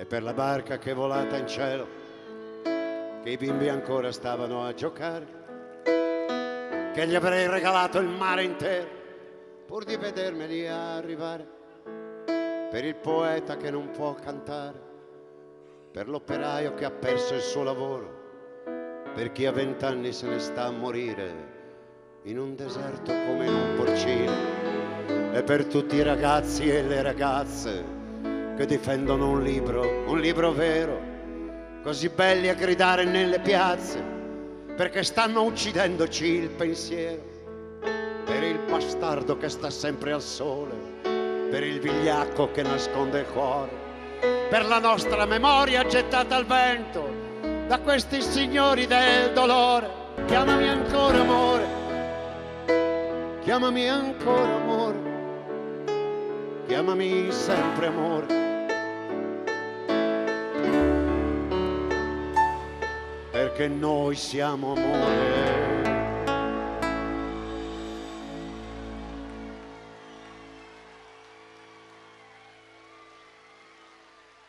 e per la barca che è volata in cielo, che i bimbi ancora stavano a giocare, che gli avrei regalato il mare intero pur di vedermeli arrivare, per il poeta che non può cantare, per l'operaio che ha perso il suo lavoro, per chi a 20 anni se ne sta a morire in un deserto come in un porcino, e per tutti i ragazzi e le ragazze che difendono un libro vero, così belli a gridare nelle piazze, perché stanno uccidendoci il pensiero, per il bastardo che sta sempre al sole, per il vigliacco che nasconde il cuore, per la nostra memoria gettata al vento da questi signori del dolore. Chiamami ancora amore, chiamami ancora amore, chiamami sempre amore, perché noi siamo amore.